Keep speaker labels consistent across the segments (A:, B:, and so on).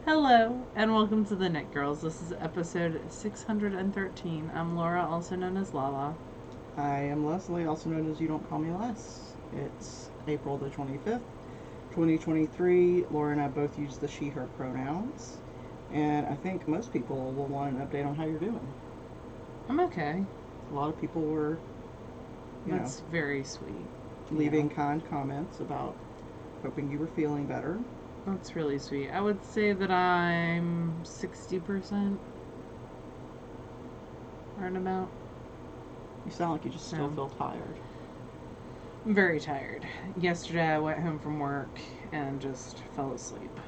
A: Hello, and welcome to the Knit Girls. This is episode 613. I'm Laura, also known as Lala.
B: I am Leslie, also known as You Don't Call Me Les. It's April the 25th, 2023. Laura and I both use the she, her pronouns. And I think most people will want an update on how you're doing.
A: I'm okay.
B: A lot of people were,
A: That's very sweet.
B: leaving kind comments about hoping you were feeling better.
A: That's really sweet. I would say that I'm 60% right about.
B: You sound like you just still feel tired.
A: I'm very tired. Yesterday I went home from work and just fell asleep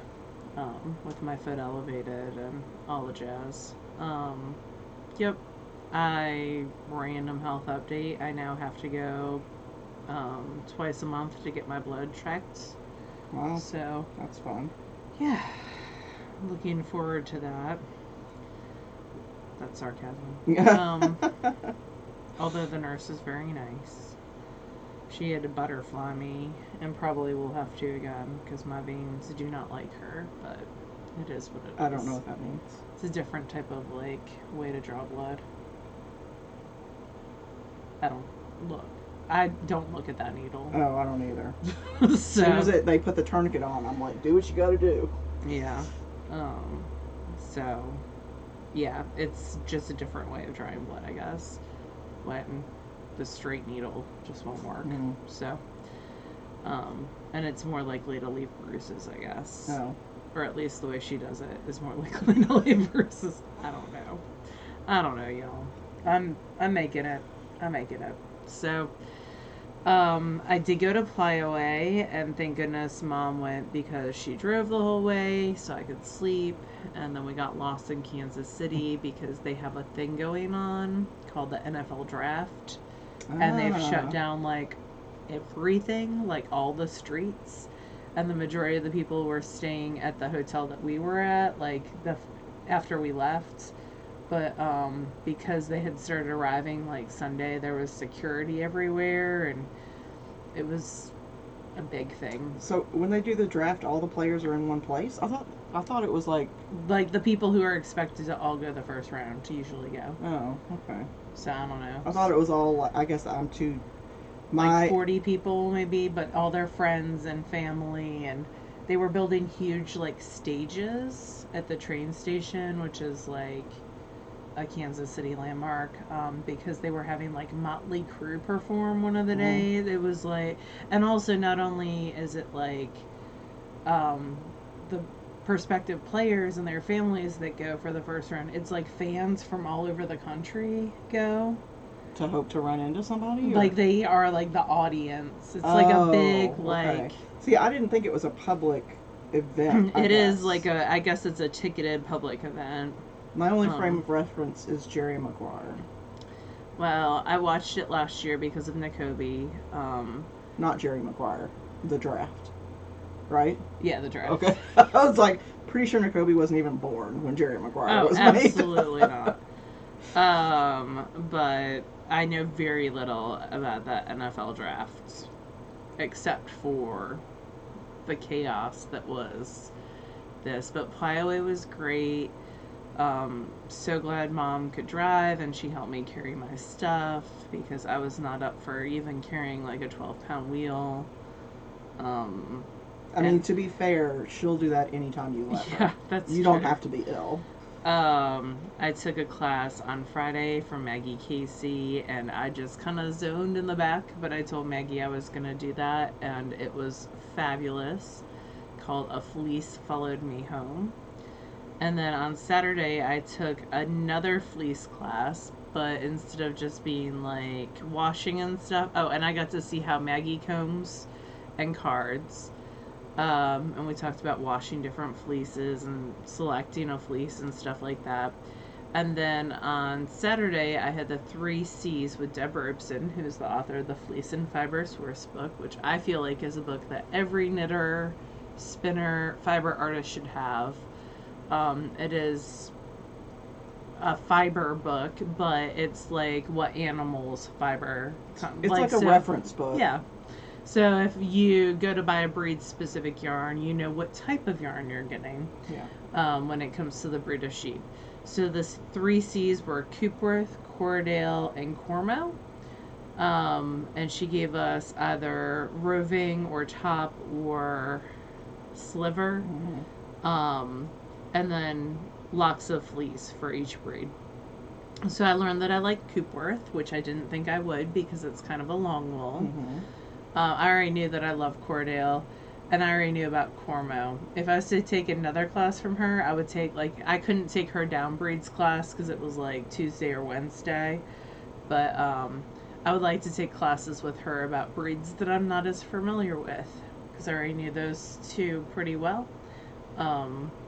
A: with my foot elevated and all the jazz. Yep. Random health update. I now have to go twice a month to get my blood checked.
B: Wow.
A: So
B: that's fun.
A: Yeah. Looking forward to that. That's sarcasm. Although the nurse is very nice. She had to butterfly me, and probably will have to again, because my veins do not like her, but it is what it is.
B: I don't know what that means.
A: It's a different type of, way to draw blood. I don't look at that needle.
B: Oh, I don't either.
A: So,
B: as soon as they put the tourniquet on, I'm like, do what you gotta do.
A: Yeah. So, yeah, it's just a different way of drawing blood, I guess. When the straight needle just won't work.
B: Mm.
A: So, and it's more likely to leave bruises, I guess.
B: Oh.
A: Or at least the way she does it is more likely to leave bruises. I don't know, y'all. I'm making it. So, I did go to Plyaway, and thank goodness Mom went because she drove the whole way so I could sleep. And then we got lost in Kansas City because they have a thing going on called the NFL Draft. And they've shut down, everything, all the streets. And the majority of the people were staying at the hotel that we were at, after we left. But because they had started arriving Sunday, there was security everywhere, and it was a big thing.
B: So when they do the draft, all the players are in one place? I thought it was like
A: the people who are expected to all go the first round to usually go.
B: Oh, okay.
A: So I don't know.
B: I thought it was all I guess I'm too
A: 40 people maybe, but all their friends and family, and they were building huge stages at the train station, which is a Kansas City landmark, because they were having Motley Crue perform one of the days. It was and also not only is it the prospective players and their families that go for the first round, it's fans from all over the country go
B: to hope to run into somebody,
A: or? They are the audience. It's a big
B: okay. See, I didn't think it was a public event.
A: It is I guess it's a ticketed public event.
B: My only frame of reference is Jerry Maguire.
A: Well, I watched it last year because of Nakobe.
B: Not Jerry Maguire. The draft. Right?
A: Yeah, the draft.
B: Okay. I was pretty sure Nakobe wasn't even born when Jerry Maguire was made.
A: Absolutely not. But I know very little about that NFL draft, except for the chaos that was this. But Plyaway was great. So glad Mom could drive, and she helped me carry my stuff because I was not up for even carrying a 12-pound wheel.
B: I mean, to be fair, she'll do that anytime you let her.
A: Yeah, that's
B: You don't have to be ill.
A: I took a class on Friday from Maggie Casey, and I just kind of zoned in the back, but I told Maggie I was going to do that, and it was fabulous, called A Fleece Followed Me Home. And then on Saturday, I took another fleece class, but instead of just being washing and stuff, and I got to see how Maggie combs and cards. And we talked about washing different fleeces and selecting a fleece and stuff like that. And then on Saturday, I had the 3 C's with Deborah Ibsen, who's the author of the Fleece and Fiber Source book, which I feel is a book that every knitter, spinner, fiber artist should have. It is a fiber book, but it's what animals fiber.
B: It's a reference book.
A: Yeah. So if you go to buy a breed specific yarn, you know what type of yarn you're getting.
B: Yeah.
A: When it comes to the breed of sheep. So the 3 C's were Coopworth, Cordale, and Cormo. And she gave us either roving or top or sliver. And then locks of fleece for each breed. So I learned that I like Coopworth, which I didn't think I would because it's kind of a long wool. I already knew that I love Cordale, and I already knew about Cormo. If I was to take another class from her, I would take, I couldn't take her down breeds class because it was like Tuesday or Wednesday, but I would like to take classes with her about breeds that I'm not as familiar with because I already knew those two pretty well.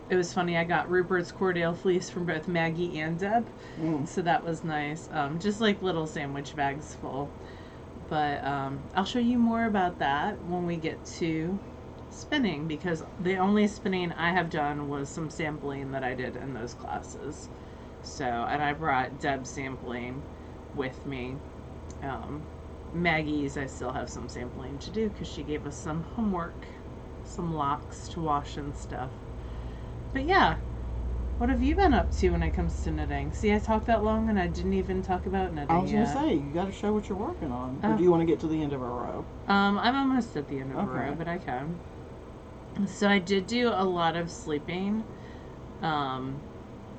A: It was funny, I got Rupert's Cordale fleece from both Maggie and Deb, so that was nice. Just like little sandwich bags full. But I'll show you more about that when we get to spinning, because the only spinning I have done was some sampling that I did in those classes. So, and I brought Deb's sampling with me. Maggie's, I still have some sampling to do because she gave us some homework, some locks to wash and stuff. But yeah, what have you been up to when it comes to knitting? See, I talked that long and I didn't even talk about knitting.
B: I was going to say, you got to show what you're working on. Or do you want to get to the end of a row?
A: I'm almost at the end of a row, but I can. So I did do a lot of sleeping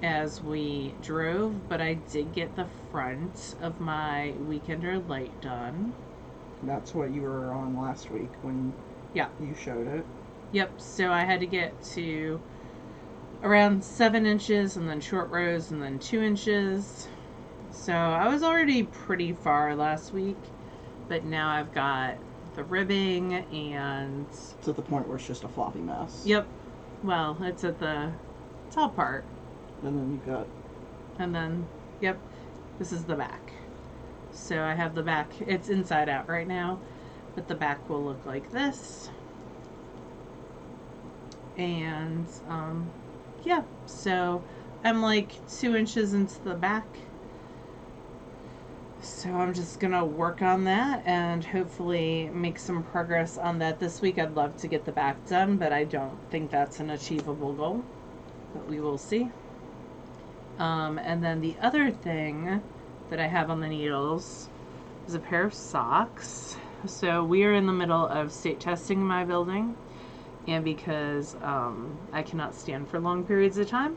A: as we drove, but I did get the front of my Weekender light done.
B: That's what you were on last week when you showed it.
A: Yep, so I had to get to around 7 inches and then short rows and then 2 inches. So I was already pretty far last week, but now I've got the ribbing and
B: it's at the point where it's just a floppy mess.
A: Yep. Well, it's at the top part.
B: And then you've got...
A: And then, yep, this is the back. So I have the back, it's inside out right now, but the back will look like this. And, yeah, so I'm like 2 inches into the back. So I'm just gonna work on that and hopefully make some progress on that this week. I'd love to get the back done, but I don't think that's an achievable goal, but we will see. And then the other thing that I have on the needles is a pair of socks. So we are in the middle of state testing in my building, and because I cannot stand for long periods of time,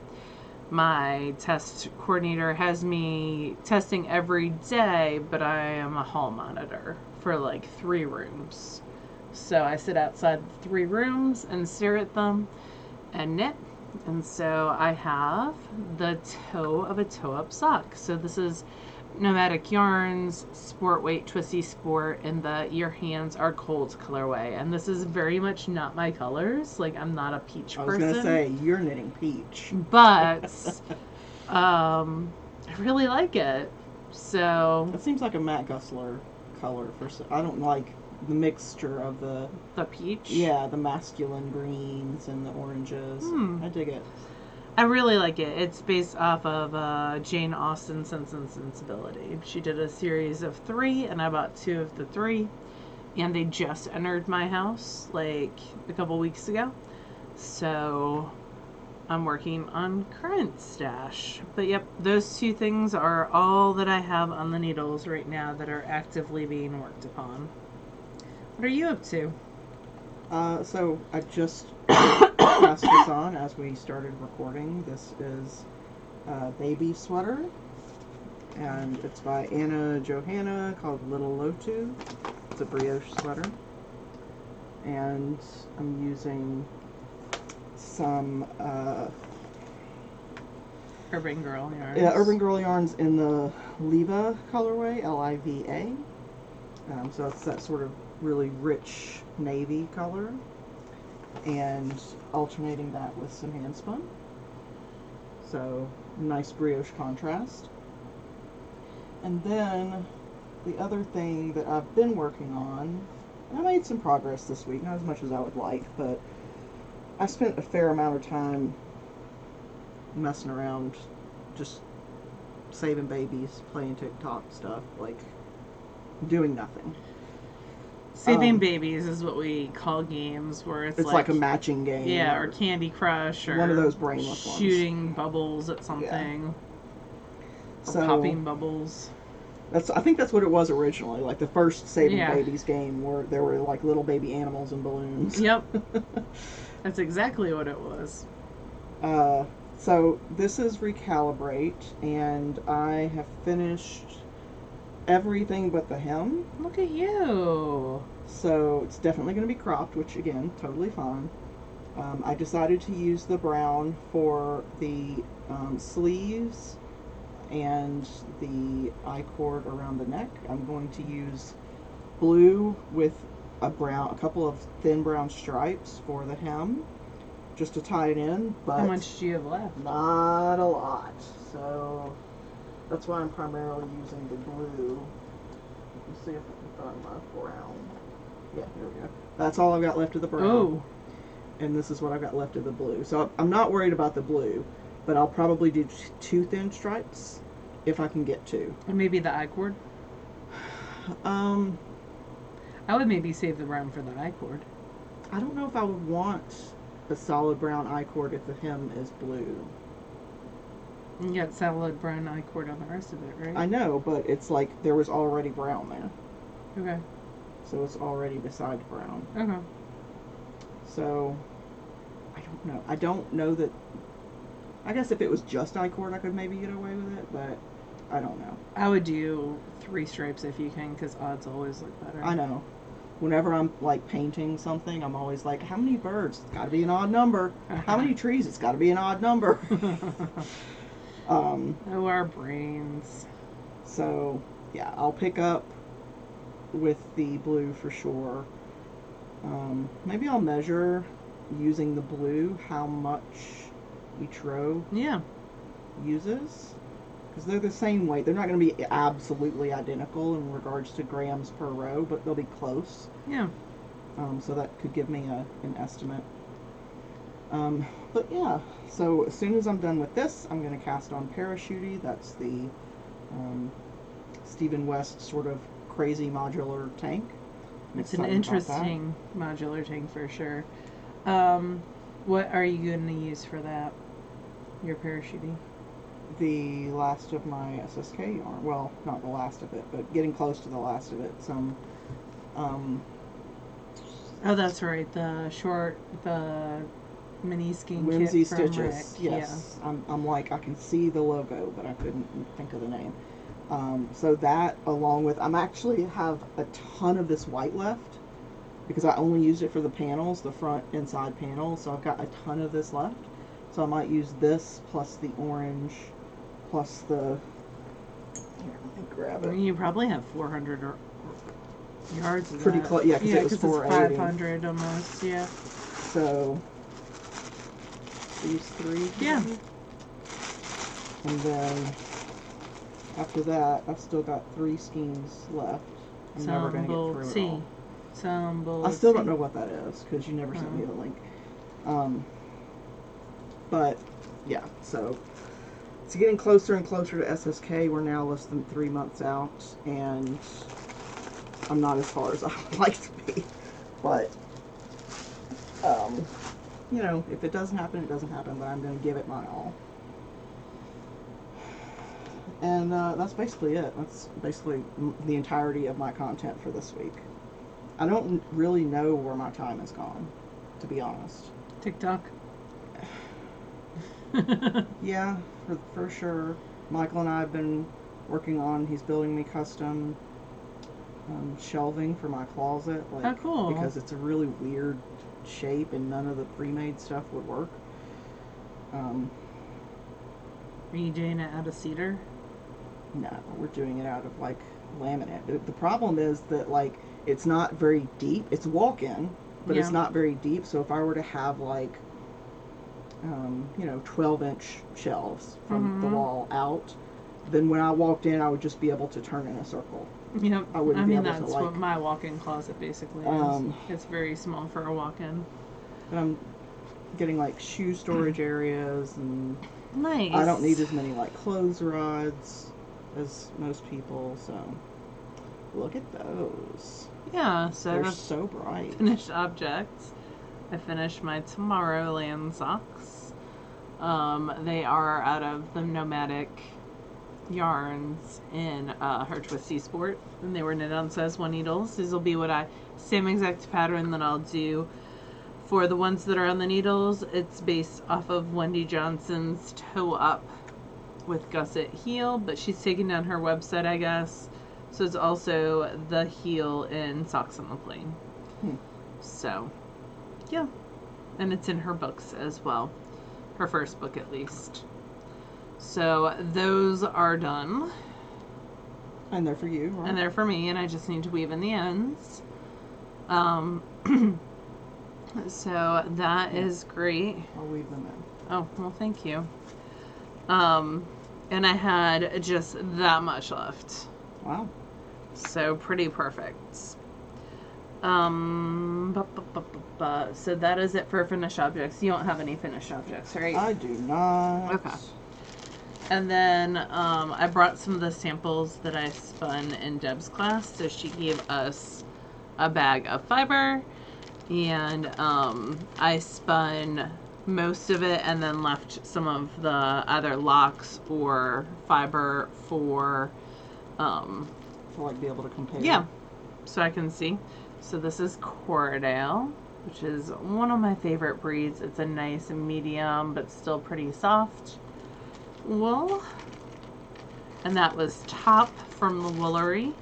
A: my test coordinator has me testing every day, but I am a hall monitor for like 3 rooms. So I sit outside the 3 rooms and stare at them and knit. And so I have the toe of a toe-up sock. So this is Nomadic Yarns Sport Weight Twisty Sport in the Your Hands Are Cold colorway. And this is very much not my colors. Like, I'm not a peach person.
B: I was going to say, you're knitting peach.
A: But I really like it. So
B: it seems like a Matt Gusler color. I don't like the mixture of the
A: peach.
B: Yeah, the masculine greens and the oranges. I dig it.
A: I really like it. It's based off of Jane Austen's Sense and Sensibility. She did a series of 3, and I bought 2 of the 3, and they just entered my house like a couple weeks ago. So I'm working on current stash. But yep, those 2 things are all that I have on the needles right now that are actively being worked upon. What are you up to?
B: So I just passed this on as we started recording. This is Baby Sweater, and it's by Anna Johanna, called Little Lotu. It's a brioche sweater, and I'm using some
A: Urban Girl Yarns.
B: Yeah, Urban Girl Yarns in the Liva colorway, L-I-V-A. So it's that sort of really rich navy color, and alternating that with some hand spun. So nice brioche contrast. And then the other thing that I've been working on, and I made some progress this week, not as much as I would like, but I spent a fair amount of time messing around, just saving babies, playing TikTok stuff, like doing nothing.
A: Saving babies is what we call games where it's
B: like a matching game.
A: Yeah, or Candy Crush, or
B: one of those brainless
A: shooting
B: ones.
A: bubbles at something.
B: Yeah.
A: Or popping bubbles.
B: I think that's what it was originally. Like the first Saving Babies game, where there were like little baby animals and balloons.
A: Yep. That's exactly what it was.
B: So this is Recalibrate, and I have finished everything but the hem.
A: Look at you.
B: So it's definitely going to be cropped, which again, totally fine. I decided to use the brown for the sleeves and the I-cord around the neck. I'm going to use blue with a couple of thin brown stripes for the hem, just to tie it in. But
A: how much do you have left?
B: Not a lot. So that's why I'm primarily using the blue. Let's see if I can find my brown. Yeah, here we go. That's all I've got left of the brown.
A: Oh.
B: And this is what I've got left of the blue. So I'm not worried about the blue, but I'll probably do 2 thin stripes if I can get 2.
A: And maybe the I-cord? I would maybe save the brown for the I-cord.
B: I don't know if I would want a solid brown I-cord if the hem is blue.
A: You got solid brown I-cord on the rest of it, right?
B: I know, but it's like there was already brown there.
A: Okay.
B: So it's already beside brown.
A: Okay.
B: So I don't know. I don't know that. I guess if it was just I-cord, I could maybe get away with it, but I don't know.
A: I would do 3 stripes if you can, because odds always look better.
B: I know. Whenever I'm like painting something, I'm always like, how many birds? It's got to be an odd number. How many trees? It's got to be an odd number.
A: Oh, our brains.
B: So yeah, I'll pick up with the blue for sure. Maybe I'll measure using the blue how much each row uses, because they're the same weight. They're not going to be absolutely identical in regards to grams per row, but they'll be close.
A: Yeah.
B: So that could give me an estimate. But yeah, so as soon as I'm done with this, I'm going to cast on Parachutey. That's the Stephen West sort of crazy modular tank.
A: It's an interesting modular tank for sure. What are you going to use for that? Your Parachutey?
B: The last of my SSK yarn. Well, not the last of it, but getting close to the last of it. Some
A: oh, that's right. The mini skein
B: Whimsy
A: kit from
B: Stitches.
A: Rick.
B: Yes. Yeah. I'm like, I can see the logo, but I couldn't think of the name. So that, along with, I'm actually have a ton of this white left because I only used it for the panels, the front and side panels. So I've got a ton of this left. So I might use this plus the orange plus the. Here, let me grab it.
A: You probably have 400 yards of
B: pretty
A: that.
B: close, yeah, because it was 480.
A: 500 almost, yeah.
B: So these 3.
A: Yeah.
B: And then after that, I've still got 3 skeins left. I'm never going to get through it all. I still don't know what that is because you never sent me the link. But yeah, so it's getting closer and closer to SSK. We're now less than 3 months out, and I'm not as far as I would like to be. But you know, if it doesn't happen, it doesn't happen. But I'm going to give it my all. And that's basically it. That's basically the entirety of my content for this week. I don't really know where my time has gone, to be honest.
A: TikTok.
B: Yeah, for sure. Michael and I have been working on, he's building me custom shelving for my closet. Like,
A: oh, cool.
B: Because it's a really weird shape and none of the pre-made stuff would work.
A: Are you doing it out of cedar?
B: No, we're doing it out of like laminate. The problem is that like it's not very deep. It's walk-in, but it's not very deep. So if I were to have like, you know, 12-inch shelves from the wall out, then when I walked in, I would just be able to turn in a circle.
A: Yep.
B: I wouldn't be able
A: that's
B: to, like,
A: what my walk-in closet basically is. It's very small for a walk-in.
B: And I'm getting like shoe storage areas, and
A: nice.
B: I don't need as many like clothes rods as most people, so Look at those.
A: Yeah, so
B: They're
A: that's
B: so bright.
A: finished objects. I finished my Tomorrowland socks. They are out of the Nomadic yarns in her Twisty Sport, and they were knit on size 1 needles. These will be same exact pattern that I'll do for the ones that are on the needles. It's based off of Wendy Johnson's Toe Up with Gusset heel, but she's taken down her website, I guess. So it's also the heel in Socks on the Plane. So, yeah. And it's in her books as well. Her first book, at least. So those are done.
B: And they're for you, right?
A: And they're for me, and I just need to weave in the ends. So that is great.
B: I'll weave them in.
A: Oh, well, thank you. And I had just that much left.
B: Wow.
A: So pretty perfect. So that is it for finished objects. You don't have any finished objects, right?
B: I do not.
A: Okay. And then I brought some of the samples that I spun in Deb's class. So she gave us a bag of fiber, and I spun most of it and then left some of the either locks or fiber for
B: to like be able to compare.
A: Yeah, so I can see. So this is Corriedale, which is one of my favorite breeds. It's a nice medium but still pretty soft wool. And that was Top from the Woolery.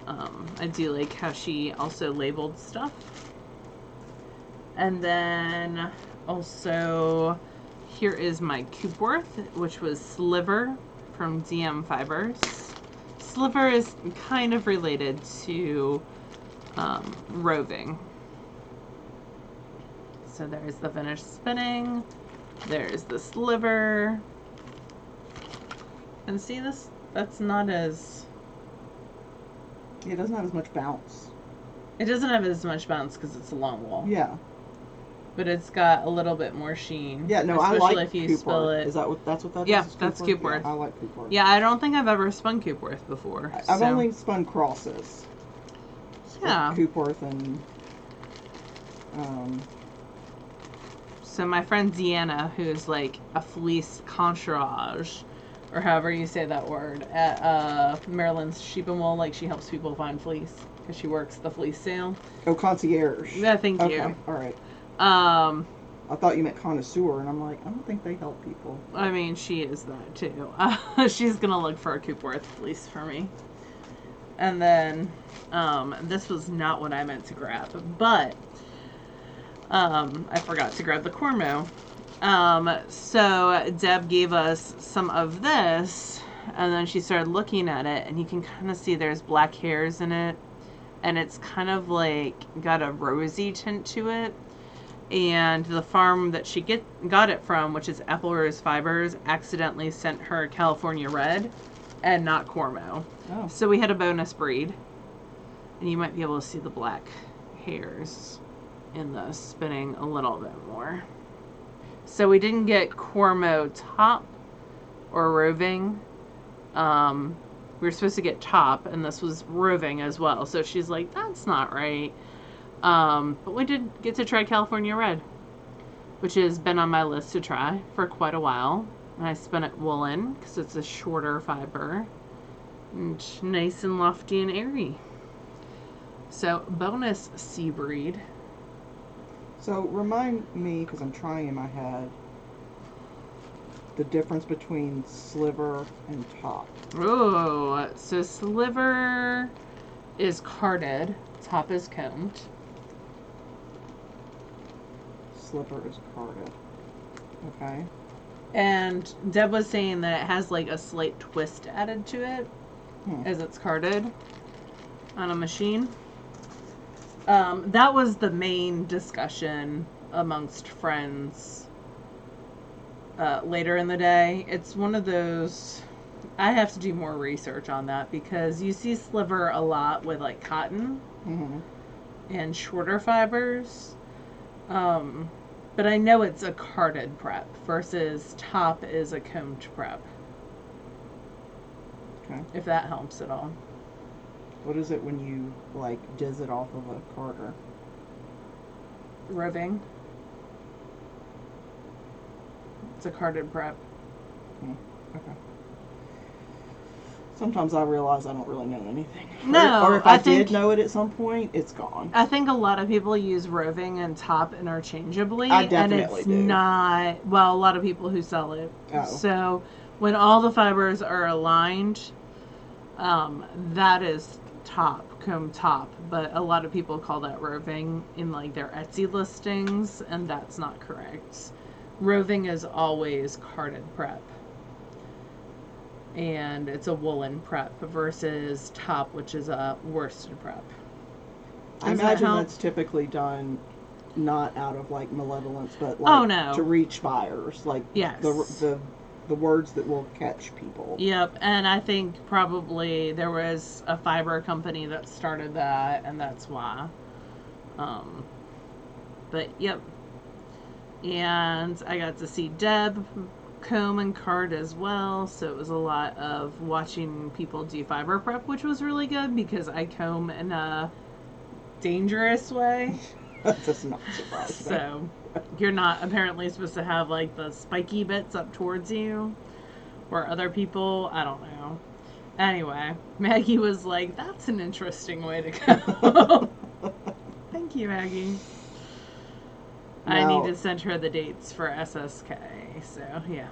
A: I do like how she also labeled stuff. And then also here is my Coopworth, which was Sliver from DM Fibers. Sliver is kind of related to roving. So there's the finished spinning. There's the sliver. And see this? That's not as...
B: It doesn't have as much bounce.
A: It doesn't have as much bounce because it's a long wool.
B: Yeah.
A: But it's got a little bit more sheen.
B: Yeah, no,
A: especially
B: I like
A: if you
B: Coopworth.
A: spill it.
B: Is that what that
A: Yeah,
B: is?
A: that's Coopworth.
B: Yeah, I like Coopworth.
A: Yeah, I don't think I've ever spun Coopworth before.
B: I've only spun crosses.
A: Yeah.
B: Like Coopworth and
A: So my friend Deanna, who's like a fleece concierge, or however you say that word, at Maryland's Sheep and Wool, like she helps people find fleece because she works the fleece sale.
B: Oh, concierge.
A: Yeah, thank you.
B: Okay, all right. I thought you meant connoisseur, and I'm like, I don't think they help people.
A: I mean, she is that too. She's gonna look for a Coopworth fleece for me. And then, this was not what I meant to grab, but I forgot to grab the Cormo. So Deb gave us some of this, and then she started looking at it, and you can kind of see there's black hairs in it, and it's kind of like got a rosy tint to it. And the farm that she got it from, which is Apple Rose Fibers, accidentally sent her California Red and not Cormo.
B: Oh.
A: So we had a bonus breed, and you might be able to see the black hairs in the spinning a little bit more. So we didn't get Cormo Top or Roving. We were supposed to get Top, and this was Roving as well. So she's like, that's not right. But we did get to try California Red, which has been on my list to try for quite a while. And I spun it woolen because it's a shorter fiber and nice and lofty and airy. So bonus sea breed.
B: So remind me, because I'm trying in my head, the difference between sliver and top.
A: Oh, so sliver is carded, top is combed.
B: Sliver is carded. Okay.
A: And Deb was saying that it has like a slight twist added to it as it's carded on a machine. That was the main discussion amongst friends later in the day. It's one of those, I have to do more research on that because you see sliver a lot with like cotton and shorter fibers. But I know it's a carded prep versus top is a combed prep.
B: Okay.
A: If that helps at all.
B: What is it when you, like, diz it off of a carder?
A: Roving. It's a carded prep.
B: Okay. Sometimes I realize I don't really know anything.
A: No,
B: or if I did know it at some point, it's gone.
A: I think a lot of people use roving and top interchangeably.
B: I definitely
A: and it's not, well, a lot of people who sell it.
B: Oh.
A: So when all the fibers are aligned, that is comb top. But a lot of people call that roving in like their Etsy listings, and that's not correct. Roving is always carded prep. And it's a woolen prep versus top, which is a worsted prep.
B: I imagine that's typically done not out of like malevolence, but like to reach buyers, like
A: yes.
B: the words that will catch people.
A: Yep, and I think probably there was a fiber company that started that, and that's why. But yep, and I got to see Deb comb and card as well, so it was a lot of watching people do fiber prep, which was really good because I comb in a dangerous way.
B: That's not surprising.
A: So you're not apparently supposed to have like the spiky bits up towards you, or other people, I don't know. Anyway, Maggie was like, that's an interesting way to go. Thank you, Maggie. Now, I need to send her the dates for SSK, so yeah.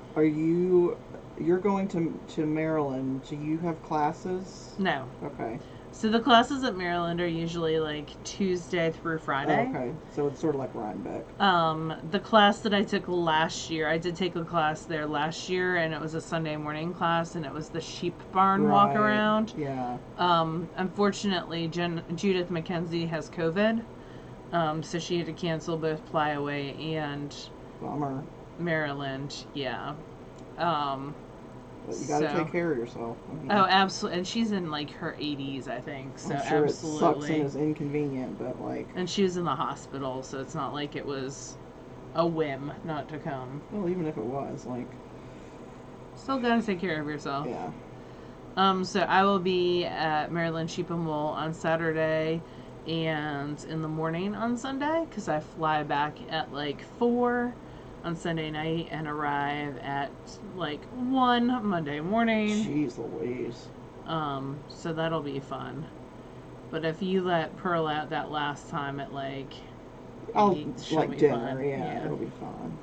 B: You're going to Maryland, do you have classes?
A: No.
B: Okay.
A: So the classes at Maryland are usually like Tuesday through Friday.
B: Oh, okay, so it's sort of like Rhinebeck.
A: The class that I took last year, I did take a class there last year, and it was a Sunday morning class, and it was the sheep barn walk around.
B: Yeah.
A: Unfortunately, Judith McKenzie has COVID. So she had to cancel both Plyaway and
B: Bummer.
A: Maryland. Yeah.
B: But you gotta take care of yourself. I mean,
A: oh, absolutely. And she's in like her 80s, I think. So
B: I'm sure
A: absolutely.
B: It sucks and is inconvenient, but like.
A: And she was in the hospital, so it's not like it was a whim not to come.
B: Well, even if it was, like.
A: Still gotta take care of yourself.
B: Yeah.
A: So I will be at Maryland Sheep and Wool on Saturday and in the morning on Sunday, because I fly back at like 4 on Sunday night and arrive at like 1 Monday morning.
B: Jeez Louise.
A: So that'll be fun. But if you let Pearl out that last time at like 8,
B: like dinner, yeah, it'll be fun.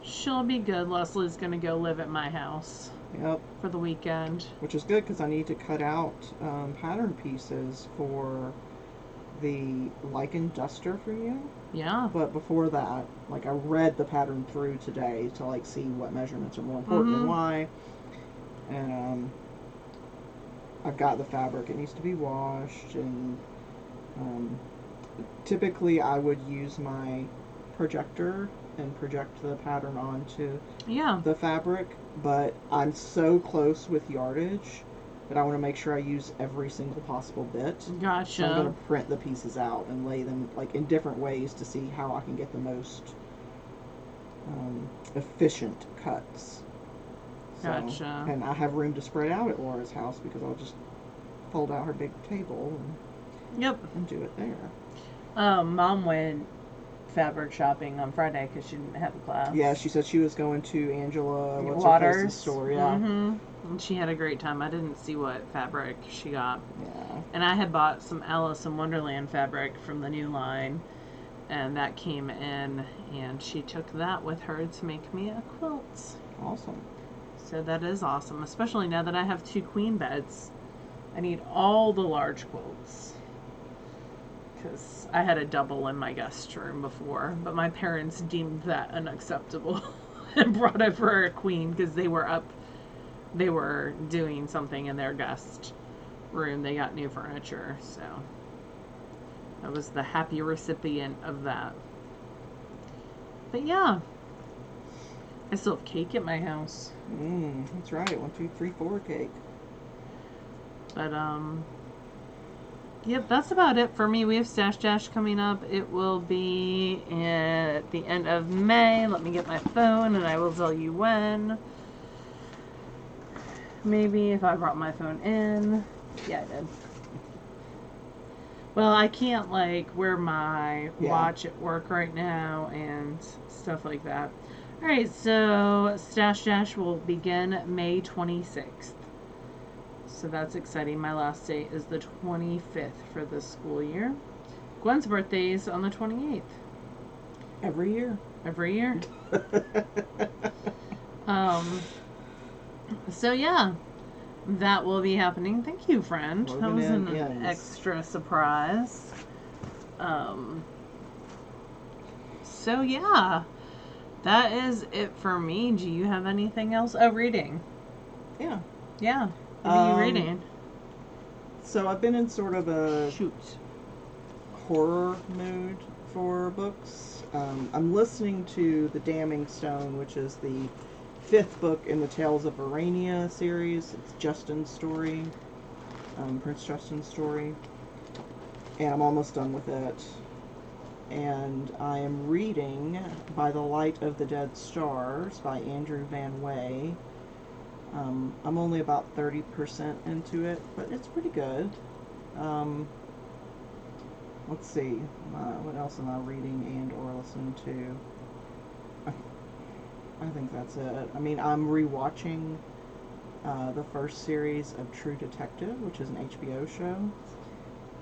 A: She'll be good. Leslie's gonna go live at my house.
B: Yep.
A: For the weekend.
B: Which is good because I need to cut out pattern pieces for the lichen duster for you.
A: Yeah.
B: But before that, like I read the pattern through today to like see what measurements are more important and why. And I've got the fabric. It needs to be washed, and typically I would use my projector and project the pattern onto the fabric, but I'm so close with yardage that I want to make sure I use every single possible bit.
A: Gotcha.
B: So I'm going to print the pieces out and lay them like in different ways to see how I can get the most efficient cuts.
A: Gotcha.
B: And I have room to spread out at Laura's house because I'll just fold out her big table and do it there.
A: Mom went fabric shopping on Friday because she didn't have a class.
B: Yeah, she said she was going to Angela
A: Waters'
B: store. Yeah.
A: And she had a great time. I didn't see what fabric she got.
B: Yeah.
A: And I had bought some Alice in Wonderland fabric from the new line, and that came in, and she took that with her to make me a quilt.
B: Awesome.
A: So that is awesome, especially now that I have 2 queen beds. I need all the large quilts. Because I had a double in my guest room before, but my parents deemed that unacceptable and brought over a queen because they were doing something in their guest room. They got new furniture, so I was the happy recipient of that. But yeah, I still have cake at my house.
B: That's right. 1, 2, 3, 4 cake.
A: But yep, that's about it for me. We have Stash Dash coming up. It will be at the end of May. Let me get my phone and I will tell you when. Maybe if I brought my phone in. Yeah, I did. Well, I can't like wear my
B: Yeah.
A: watch at work right now and stuff like that. All right, so Stash Dash will begin May 26th. So that's exciting. My last date is the 25th for this school year. Gwen's birthday is on the 28th.
B: Every year.
A: Every year. So yeah, that will be happening. Thank you, friend. That was an extra surprise. So yeah, that is it for me. Do you have anything else? Oh, reading.
B: Yeah.
A: Yeah. What are you reading?
B: So I've been in sort of a
A: Shoot.
B: horror mood for books. I'm listening to The Damning Stone, which is the 5th book in the Tales of Verania series. It's Justin's story, Prince Justin's story, and I'm almost done with it. And I am reading By the Light of the Dead Stars by Andrew Van Wey. I'm only about 30% into it, but it's pretty good. Let's see, what else am I reading and or listening to? I think that's it. I mean, I'm rewatching the first series of True Detective, which is an HBO show.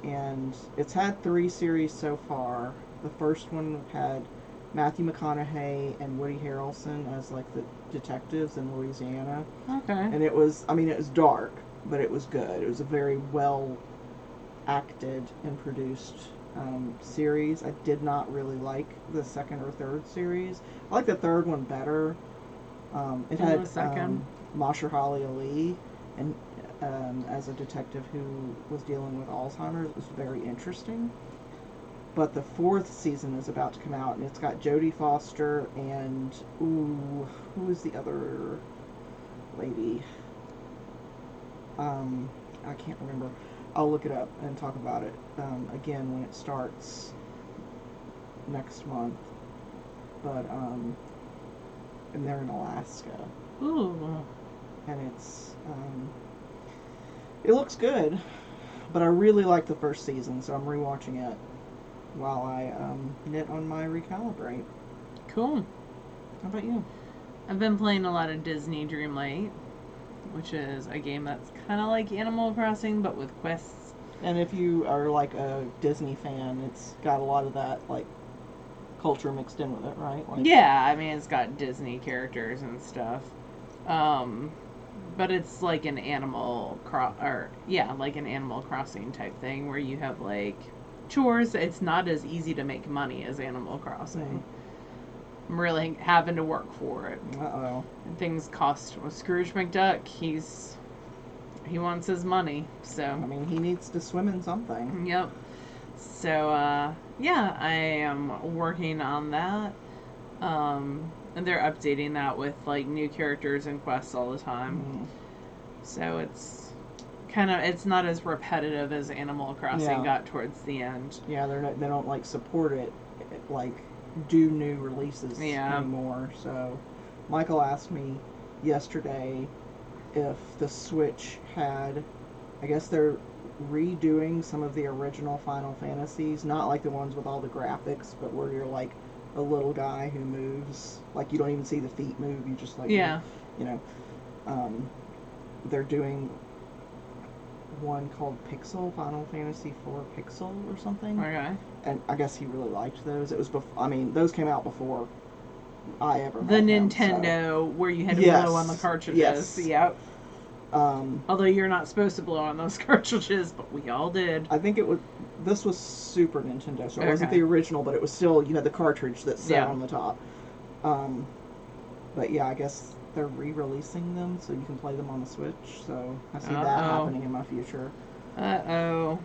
B: And it's had 3 series so far. The first one had Matthew McConaughey and Woody Harrelson as like the detectives in Louisiana.
A: Okay.
B: And it was dark, but it was good. It was a very well acted and produced series. I did not really like the second or third series. I like the third one better. It had Mahershala Ali and as a detective who was dealing with Alzheimer's. It was very interesting. But the 4th season is about to come out, and it's got Jodie Foster and who is the other lady? I can't remember. I'll look it up and talk about it again when it starts next month. But and they're in Alaska.
A: Ooh.
B: And it looks good, but I really like the first season, so I'm rewatching it while I knit on my Recalibrate.
A: Cool.
B: How about you?
A: I've been playing a lot of Disney Dreamlight, which is a game that's kind of like Animal Crossing, but with quests.
B: And if you are like a Disney fan, it's got a lot of that like culture mixed in with it, right? Like,
A: yeah, I mean, it's got Disney characters and stuff. But it's like an Animal Crossing type thing where you have like chores. It's not as easy to make money as Animal Crossing. I'm really having to work for it.
B: Uh-oh.
A: And things cost. Well, Scrooge McDuck, he wants his money, so.
B: I mean, he needs to swim in something.
A: Yep. So, yeah, I am working on that. And they're updating that with, like, new characters and quests all the time.
B: Mm.
A: So it's it's not as repetitive as Animal Crossing got towards the end.
B: Yeah, they don't, like, support it, like, do new releases anymore. So Michael asked me yesterday if the Switch had, I guess they're redoing some of the original Final Fantasies, not like the ones with all the graphics, but where you're like a little guy who moves, like you don't even see the feet move, you just like you know, they're doing one called Pixel, Final Fantasy IV Pixel or something.
A: Okay.
B: And I guess he really liked those. It was those came out before I ever met
A: the
B: him,
A: Nintendo where you had to blow on the cartridges.
B: Yes.
A: Yep. Although you're not supposed to blow on those cartridges, but we all did.
B: I think this was Super Nintendo, so it wasn't the original, but it was still, you had the cartridge that sat on the top. But yeah, I guess they're re-releasing them so you can play them on the Switch, so I see that happening in my future.
A: Uh-oh.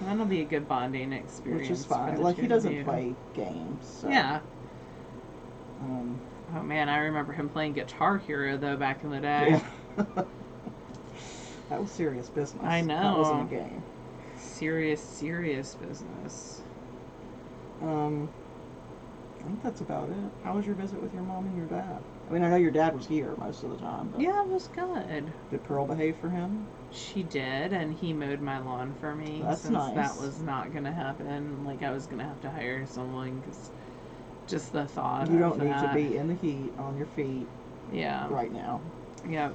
A: That'll be a good bonding experience.
B: Which is fine. Like, he doesn't play games, so.
A: Yeah. Oh man, I remember him playing Guitar Hero, though, back in the day.
B: Yeah. That was serious business.
A: I know.
B: That wasn't a game.
A: Serious business.
B: I think that's about it. How was your visit with your mom and your dad? I mean, I know your dad was here most of the time, but
A: Yeah, it was good.
B: did Pearl behave for him?
A: She did, and he mowed my lawn for me.
B: That's
A: since
B: nice.
A: that was not going to happen. Like, I was going to have to hire someone because just the thought
B: You
A: of
B: don't need to
A: that.
B: be in the heat on your feet
A: Yeah.
B: right now.
A: Yep.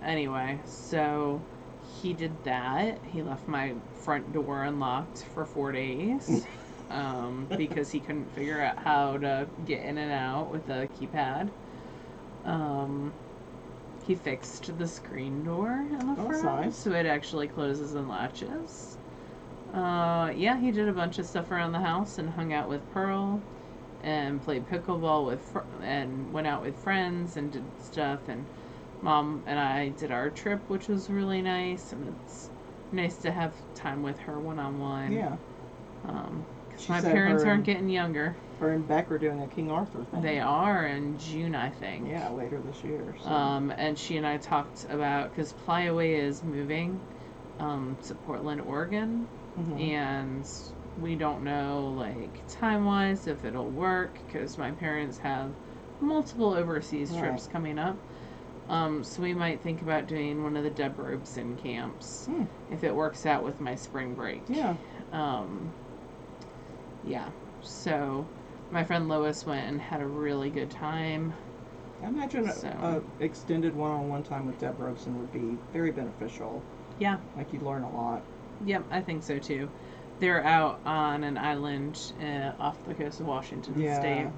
A: Anyway, so he did that. He left my front door unlocked for 4 days because he couldn't figure out how to get in and out with a keypad. He fixed the screen door in the front,
B: nice.
A: so it actually closes and latches. Yeah, he did a bunch of stuff around the house and hung out with Pearl and played pickleball and went out with friends and did stuff. And Mom and I did our trip, which was really nice, and it's nice to have time with her one-on-one.
B: Yeah.
A: Because my parents aren't getting younger.
B: Her and Beck are doing a King Arthur thing.
A: They are in June, I think.
B: Yeah, later this year. So.
A: And she and I talked about, because Plyaway is moving to Portland, Oregon, and we don't know, like, time-wise if it'll work, because my parents have multiple overseas trips coming up. So we might think about doing one of the Deb Robeson camps if it works out with my spring break.
B: Yeah.
A: Yeah. So my friend Lois went and had a really good time.
B: I imagine a extended one-on-one time with Deb Robeson would be very beneficial.
A: Yeah.
B: Like, you'd learn a lot.
A: Yep, I think so too. They're out on an island off the coast of Washington State.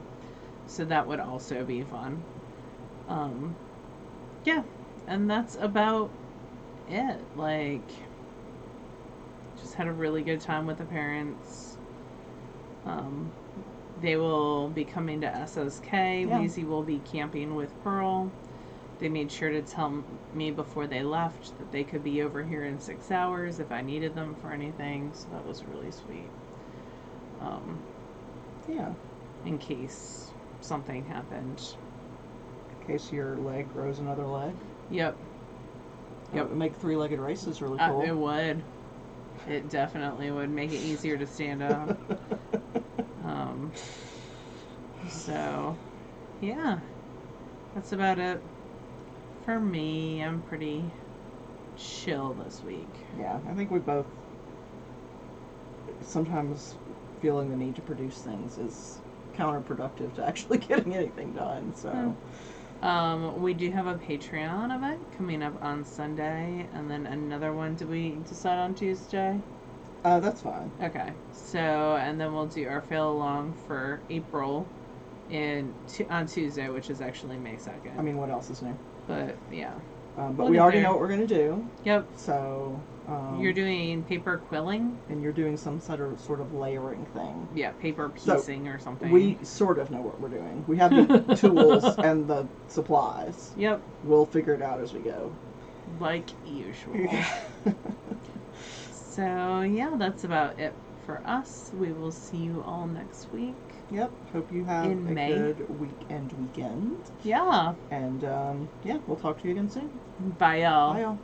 A: So that would also be fun. Yeah, and that's about it. Like, just had a really good time with the parents. They will be coming to SSK.
B: Yeah.
A: Weezy will be camping with Pearl. They made sure to tell me before they left that they could be over here in 6 hours if I needed them for anything. So that was really sweet.
B: Yeah.
A: In case something happened.
B: In case your leg grows another leg.
A: Yep.
B: Yep. Make 3-legged races really cool.
A: It would. It definitely would make it easier to stand up. So, yeah. That's about it. For me, I'm pretty chill this week.
B: Yeah, I think we both sometimes feeling the need to produce things is counterproductive to actually getting anything done. So,
A: we do have a Patreon event coming up on Sunday, and then another one. Did we decide on Tuesday?
B: That's fine.
A: Okay. So, and then we'll do our fail along for April on Tuesday, which is actually May 2nd.
B: I mean, what else is new?
A: But yeah.
B: But we already know what we're going to do.
A: Yep.
B: So.
A: You're doing paper quilling?
B: And you're doing some sort of layering thing.
A: Yeah, paper piecing or something.
B: We sort of know what we're doing. We have the tools and the supplies.
A: Yep.
B: We'll figure it out as we go.
A: Like usual. So, yeah, that's about it for us. We will see you all next week.
B: Yep. Hope you have good weekend.
A: Yeah.
B: And, yeah, we'll talk to you again soon.
A: Bye, y'all.
B: Bye, y'all.